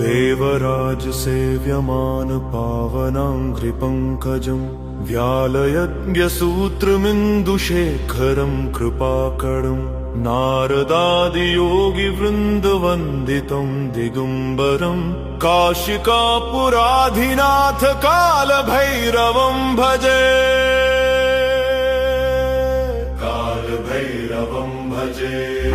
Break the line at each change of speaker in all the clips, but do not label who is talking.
देवराज सेव्यमान पावनाङ्घ्रिपङ्कजं व्यालयज्ञसूत्रमिन्दुशेखरं कृपाकरं नारदादियोगिवृन्दवन्दितं दिगम्बरं काशिकापुराधिनाथ कालभैरवं भजे। कालभैरवं भजे।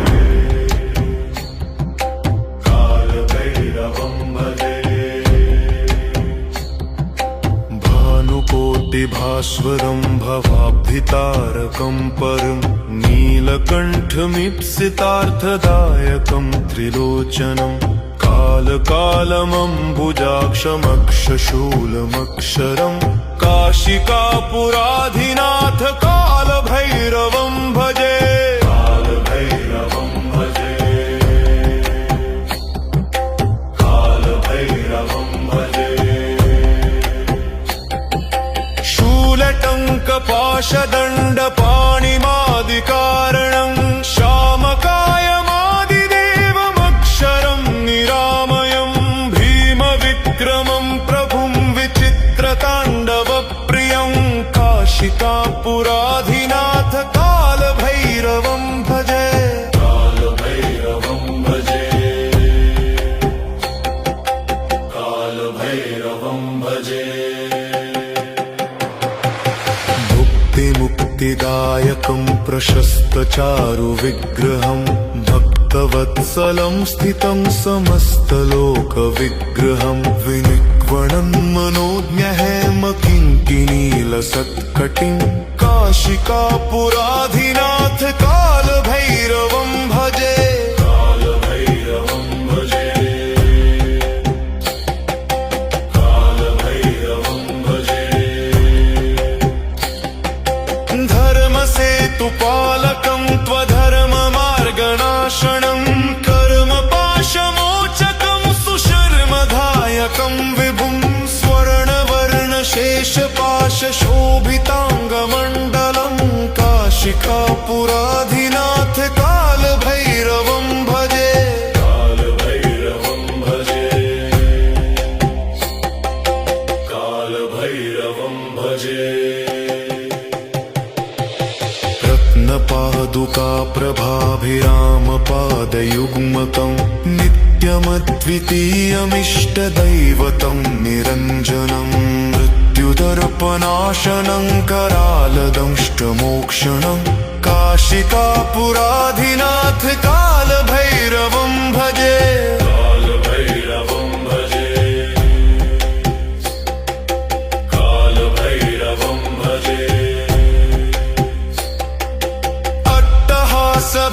भास्वरं भवाब्धितारकं परं नीलकण्ठमीप्सितार्थदायकं त्रिलोचनं कालकालमम्बुजाक्षमक्षशूलमक्षरं काशिकापुराधिनाथ कालभैरवं भजे। कालभैरवं भजे। कालभैरवं भजे। शूलटङ्कपाशदण्डपाणिमादिकारणं श्यामकायमादिदेवमक्षरं निरामयं भीमविक्रमं प्रभुं विचित्रताण्डवप्रियं काशिकापुराधिनाथ कालभैरवं भजे। कालभैरवं भजे। कालभैरवं भजे। मुक्तिदायकं प्रशस्तचारुविग्रहं भक्तवत्सलं स्थितं समस्तलोकविग्रहं विनिक्वणं मनोज्ञहेमकिङ्किनीलसत्कटिं काशिकापुराधिनाथ कालभैरवं भजे। कालभैरवं भजे। कालभैरवं भजे। धर्मसेतुपालकं त्वधर्ममार्गनाशनं कर्मपाशमोचकं सुशर्मदायकं विभुं स्वर्णवर्णशेषपाशशोभिताङ्गमण्डलं काशिकापुराधिनाथ कालभैरवं भजे। कालभैरवं भजे। कालभैरवं भजे। रत्नपादुका प्रभाभिरामपादयुग्मकं नित्यमद्वितीयमिष्टदैवतं निरञ्जनं मृत्युदर्पनाशनं करालदंष्टमोक्षणं काशिकापुराधिनाथ कालभैरवं भजे। कालभैरवं भजे। कालभैरवं भजे।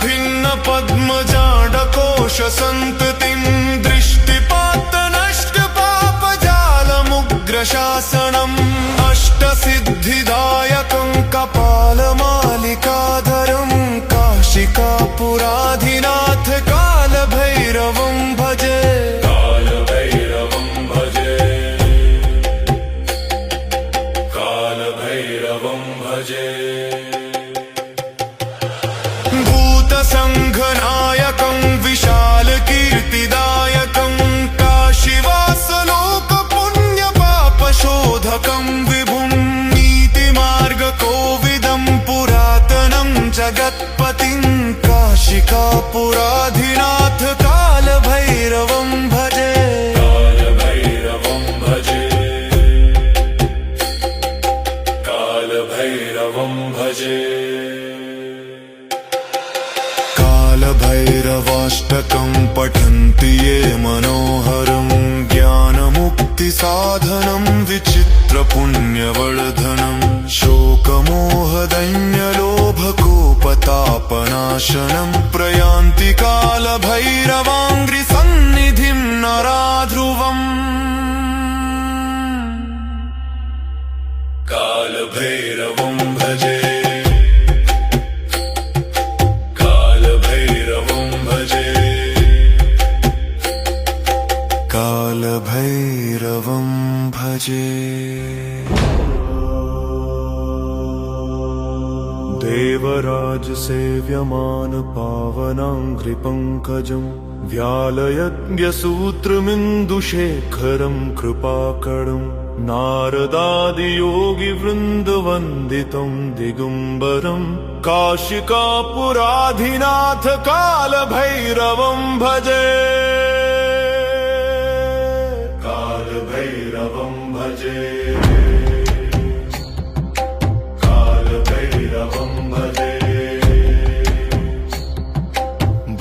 भिन्न पद्मजाडकोश सन्ततिं दृष्टिपातनष्टपापजालमुग्रशासनम् अष्टसिद्धिदायकं कपालमालिकाधरं काशिकापुराधिनाथ कालभैरवं भजे। कालभैरवं भजे। कालभैरवं भजे। भूतसङ्घनायकं विशालकीर्तिदायकं काशीवासलोकपुण्यपापशोधकं विभुं नीतिमार्गकोविदं पुरातनं जगत्पतिं काशिकापुराधिनाथ कालभैरवं भजे। कालभैरवं भजे। कालभैरवं भजे। कालभैरवाष्टकं पठन्ति ये मनोहरं ज्ञानमुक्तिसाधनं विचित्रपुण्यवर्धनं शोकमोहदैन्यलोभकोपतापनाशनं प्रयान्ति कालभैरवाङ्घ्रिसन्निधिं नराध्रुवम्। कालभैरवं भजे। कालभैरवं भजे। देवराजसेव्यमान पावनाङ्घ्रिपङ्कजं व्यालयज्ञसूत्रमिन्दुशेखरं कृपाकरं नारदादियोगिवृन्दवन्दितं दिगम्बरं काशिकापुराधिनाथ कालभैरवं भजे। कालभैरवं भजे, कालभैरवं भजे।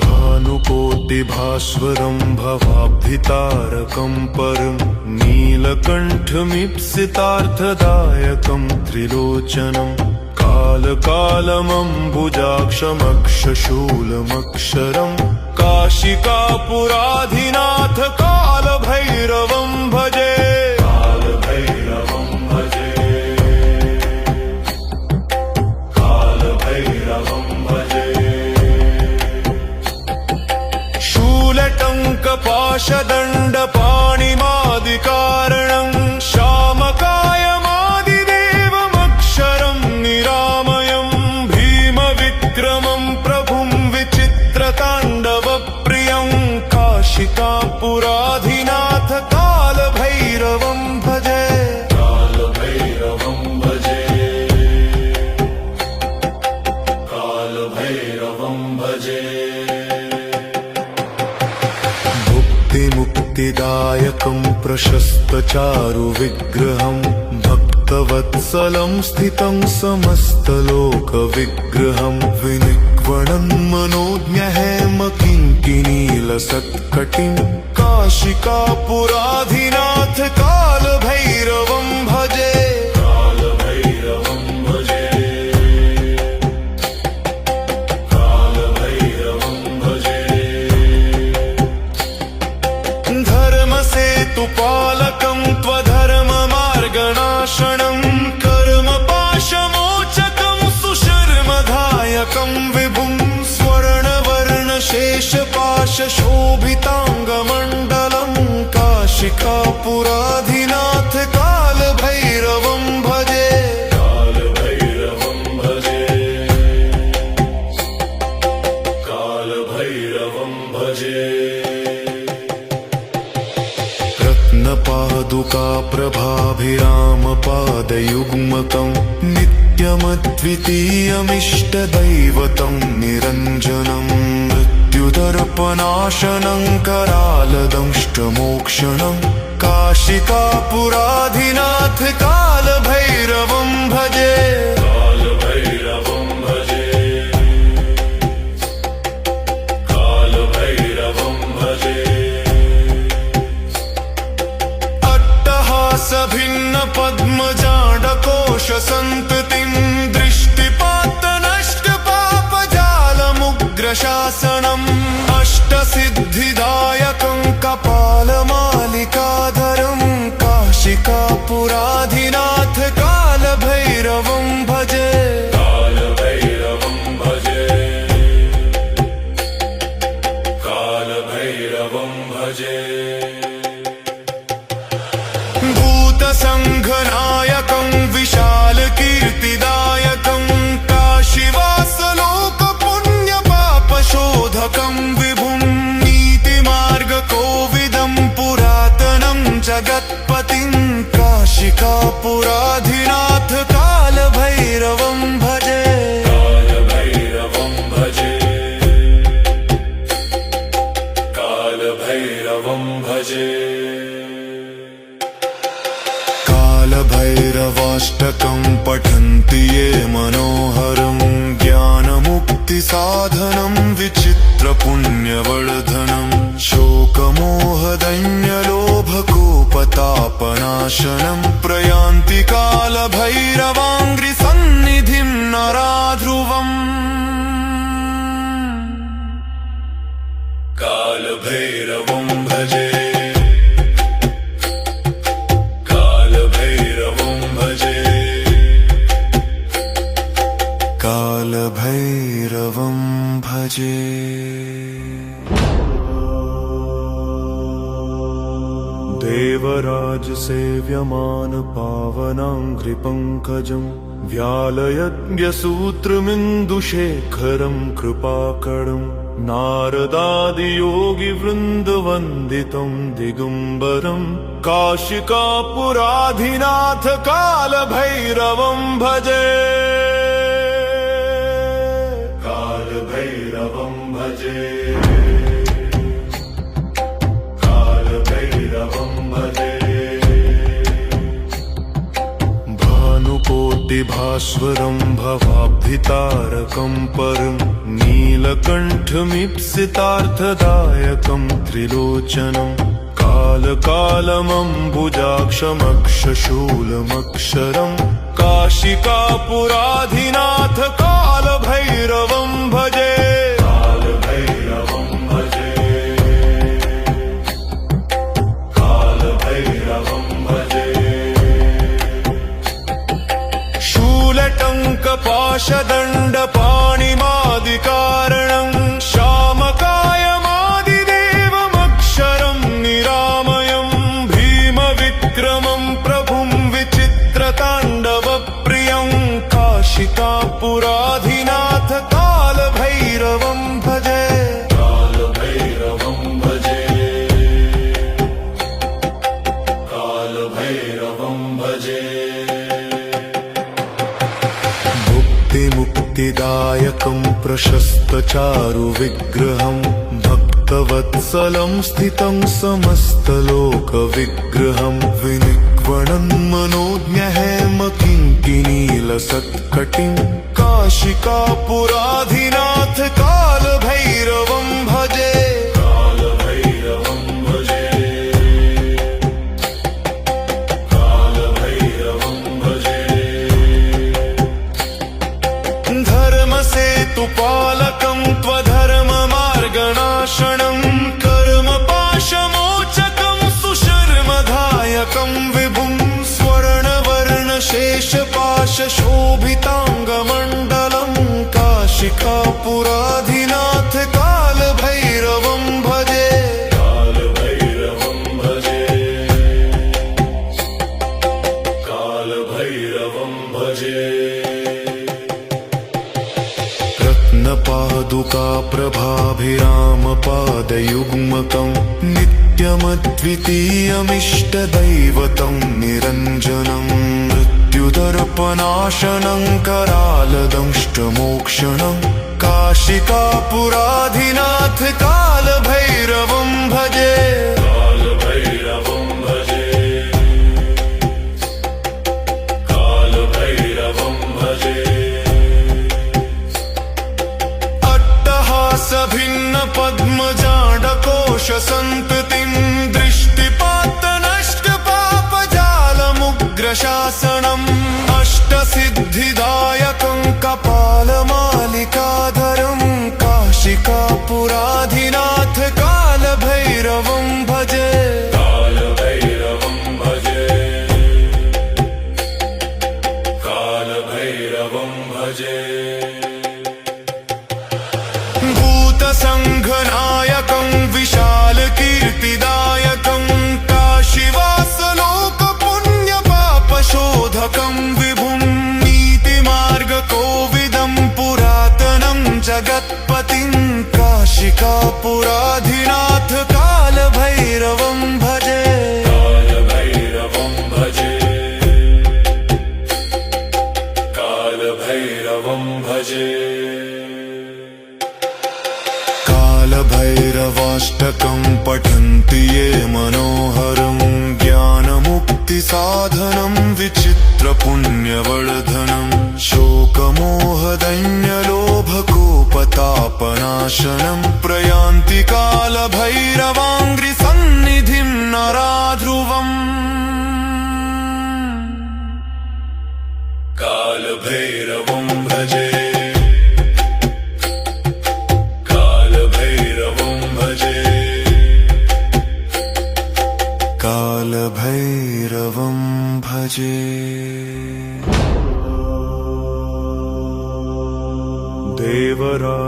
भानुकोटिभास्वरं भवाब्धितारकं परं नीलकण्ठमीप्सितार्थदायकं त्रिलोचनं कालकालमम्बुजाक्षमक्षशूलमक्षरं काशिकापुराधिनाथ कालभैरवं भजे। कालभैरवं भजे, कालभैरवं भजे। शूलटङ्कपाशदण्डपाणिमादिकारणं श्यामकायमादिदेवमक्षरं निरामयं भीमविक्रमं प्रभुं विचित्रताण्डवप्रियं काशिकापुराधिनाथ कालभैरवं भजे। कालभैरवं भजे, कालभैरवं भजे। मुक्तिदायकं प्रशस्तचारुविग्रहं भक्तवत्सलं स्थितं समस्तलोकविग्रहं विनिक्वणं मनोज्ञहेमकिङ्किनीलसत्कटिं काशिकापुराधिनाथ कालभैरवं भजे। कालभैरवं भजे, कालभैरवं भजे। धर्मसेतुपालकं त्वधर्ममार्गणाशनं कर्मपाशमोचकं सुशर्मदायकं विभुं स्वर्णवर्णशेषपाशशोभिताङ्गमण्डलं काशिकापुराधिनाथ कालभैरवं भजे। कालभैरवं भजे, कालभैरवं भजे। रत्नपादुका प्रभाभिरामपादयुग्मकं नित्यमद्वितीयमिष्टदैवतं निरञ्जनं मृत्युदर्पनाशनं करालदंष्टमोक्षणं काशिकापुराधिनाथ कालभैरवं भजे। कालभैरवं भजे, कालभैरवं भजे। भिन्न पद्मजाडकोश सन्ततिं दृष्टिपातनष्टपापजालमुग्रशासनम् अष्टसिद्धिदायकं कपालमालिकाधरं काशिकापुराधिनाथ कालभैरवं भजे। कालभैरवं भजे, कालभैरवं भजे। भूतसङ्घनायकं विशालकीर्तिदायकं काशीवासलोकपुण्यपापशोधकं विभुं नीतिमार्गकोविदं पुरातनं जगत्पतिं काशिकापुराधिनाथ कालभैरवं भजे। कालभैरवं भजे, कालभैरवं भजे। कालभैरवाष्टकं पठन्ति ये मनोहरं ज्ञानमुक्तिसाधनं विचित्रपुण्यवर्धनं शोकमोहदैन्यलोभकोपतापनाशनं प्रयान्ति कालभैरवाङ्घ्रिसन्निधिं नराध्रुवम्। कालभैरवं भजे, कालभैरवं भजे। देवराजसेव्यमान पावनाङ्घ्रिपङ्कजं व्यालयज्ञसूत्रमिन्दुशेखरं कृपाकरं नारदादियोगिवृन्दवन्दितं दिगम्बरं काशिकापुराधिनाथ कालभैरवं भजे। कालभैरवं भजे, कालभैरवं भजे। भानुकोटिभास्वरं भवाब्धितारकं परं नीलकण्ठमीप्सितार्थदायकं त्रिलोचनं कालकालमम्बुजाक्षमक्षशूलमक्षरं काशिकापुराधिनाथ कालभैरवं भजे। कालभैरवं भजे, कालभैरवं भजे। शूलटङ्कपाशदण्डपाणिमादिकारणं श्यामकायमादिदेवमक्षरं निरामयं भीमविक्रमं प्रभुं विचित्रताण्डवप्रियं काशिकापुराधिनाथ कालभैरवं भजे। कालभैरवं भजे, कालभैरवं भजे। मुक्तिदायकं प्रशस्तचारुविग्रहं भक्तवत्सलं स्थितं समस्तलोकविग्रहं विनिक्वणं मनोज्ञहेमकिङ्किनीलसत्कटिं काशिकापुराधिनाथ कालभैरवं भजे। कालभैरवं भजे, कालभैरवं भजे। धर्मसेतुपालकं त्वधर्ममार्गनाशनं कर्मपाशमोचकं सुशर्मदायकं विभुं स्वर्णवर्णशेषपाशशोभिताङ्गमण्डलं काशिकापुराधिनाथ कालभैरवं भजे। कालभैरवं भजे, कालभैरवं भजे। रत्नपादुका प्रभाभिरामपादयुग्मकं नित्यमद्वितीयमिष्टदैवतं निरञ्जनं मृत्युदर्पनाशनं करालदंष्टमोक्षणं काशिकापुराधिनाथ कालभैरवं भजे। कालभैरवं भजे, कालभैरवं भजे। भिन्न पद्मजाडकोशसन्ततिं दृष्टिपातनष्टपापजालमुग्रशासनम् अष्टसिद्धिदायकं कपालमालिकाधरं काशिकापुराधिनाथ कालभैरवं भजे। कालभैरवं भजे, कालभैरवं भजे। भूतसङ्घनायकं विशालकीर्तिदायकं काशीवासलोकपुण्यपापशोधकं विभुं नीतिमार्गकोविदं पुरातनं जगत्पतिं काशिकापुराधिनाथ कालभैरवं भजे। कालभैरवं भजे, कालभैरवं भजे। कालभैरवाष्टकं पठन्ति ये मनोहरं ज्ञानमुक्तिसाधनं विचित्रपुण्यवर्धनं शोकमोहदैन्यलोभकोपतापनाशनं प्रयान्ति कालभैरवाङ्घ्रिसन्निधिं नराध्रुवम्। कालभैरवं भजे, कालभैरवं भजे।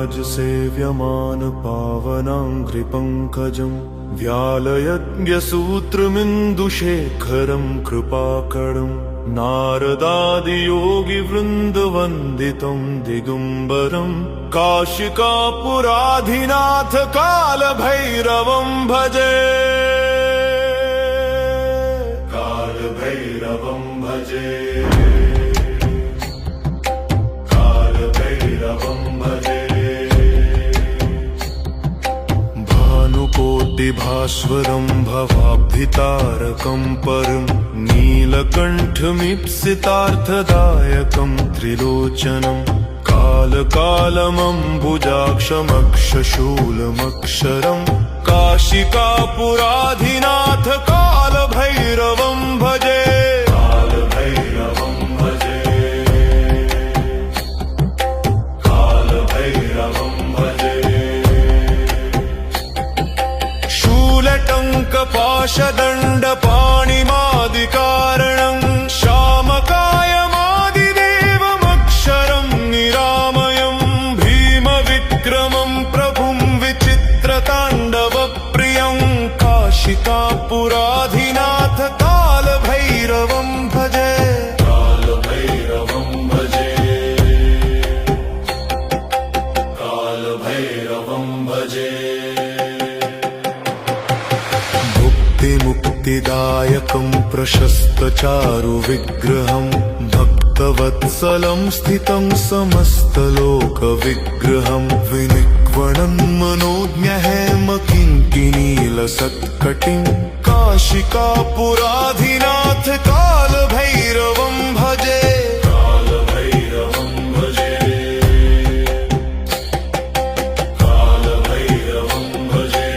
देवराजसेव्यमान पावनाङ्घ्रिपङ्कजं व्यालयज्ञसूत्रमिन्दुशेखरं कृपाकरं नारदादियोगिवृन्दवन्दितं दिगम्बरं काशिकापुराधिनाथ कालभैरवं भजे। कालभैरवं भजे, कालभैरवं भजे। भानुकोटिभास्वरं भवाब्धितारकं परं नीलकण्ठमीप्सितार्थदायकं त्रिलोचनं कालकालमम्बुजाक्षमक्षशूलमक्षरं काशिकापुराधिनाथ कालभैरवं भजे। कालभैरवं भजे, कालभैरवं भजे। शूलटङ्कपाशदण्डपाणिमादिकारणं श्यामकायमादिदेवमक्षरं निरामयं भीमविक्रमं प्रभुं विचित्रताण्डवप्रियं काशिकापुराधिनाथ कालभैरवं भजे। कालभैरवं भजे, कालभैरवं भजे। मुक्तिदायकं प्रशस्तचारुविग्रहं भक्तवत्सलं स्थितं समस्तलोकविग्रहं विनिक्वणं मनोज्ञहेमकिङ्किनीलसत्कटिं काशिकापुराधिनाथ कालभैरवं भजे। कालभैरवं भजे, कालभैरवं भजे।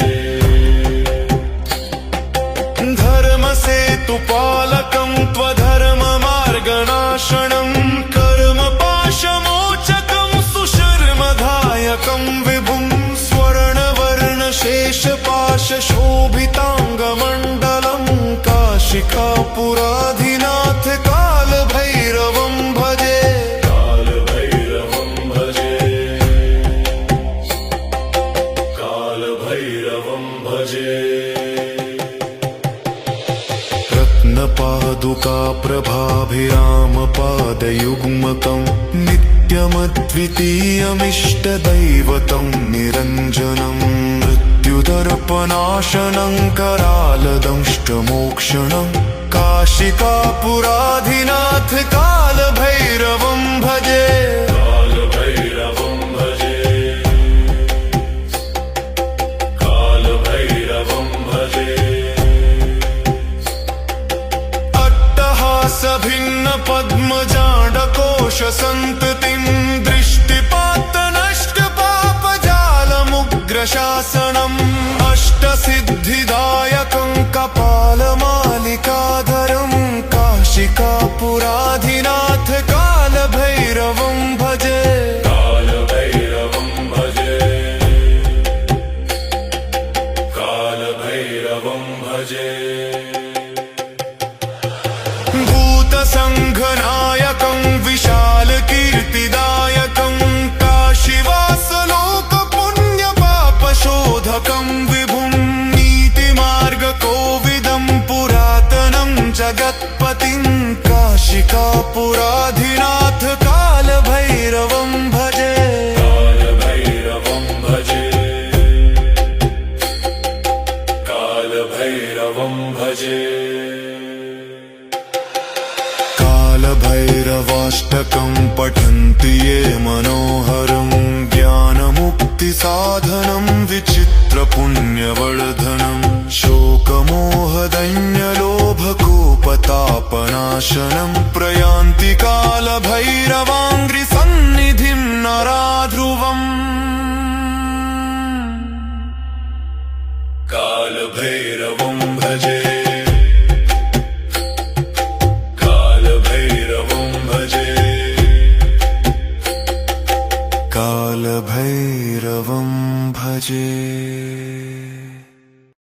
धर्मसेतुपालकं त्वधर्ममार्गनाशनं कर्मपाशमोचकं सुशर्मदायकं विभुं स्वर्णवर्णशेषपाशशोभिताङ्गमण्डलं काशिकापुराधिनाथ कालभैरवं भजे। कालभैरवं भजे, कालभैरवं भजे। रत्नपादुका प्रभाभिरामपादयुग्मकं नित्यमद्वितीयमिष्टदैवतं निरञ्जनं मृत्युदर्पनाशनं करालदंष्टमोक्षणं काशिकापुराधिनाथ कालभैरवं भजे। कालभैरवं भजे, कालभैरवं भजे। सभिन्न पद्मजाडकोशसन्ततिं दृष्टिपातनष्टपापजालमुग्रशासनम् अष्टसिद्धिदायकं कपालमालिकाधरं काशिकापुराधिनाथ कालभैरवं भजे। कालभैरवं भजे, कालभैरवं भजे। भूतसङ्घनायकं विशालकीर्तिदायकं काशीवासलोकपुण्यपापशोधकं विभुं नीतिमार्गकोविदं पुरातनं जगत्पतिं काशिकापुराधिनाथ कालभैरवं भजे। कालभैरवं भजे, कालभैरवं भजे। कालभैरवाष्टकं पठन्ति ये मनोहरं ज्ञानमुक्तिसाधनं विचित्रपुण्यवर्धनं शोकमोहदैन्यलोभकोपतापनाशनं प्रयान्ति कालभैरवाङ्घ्रि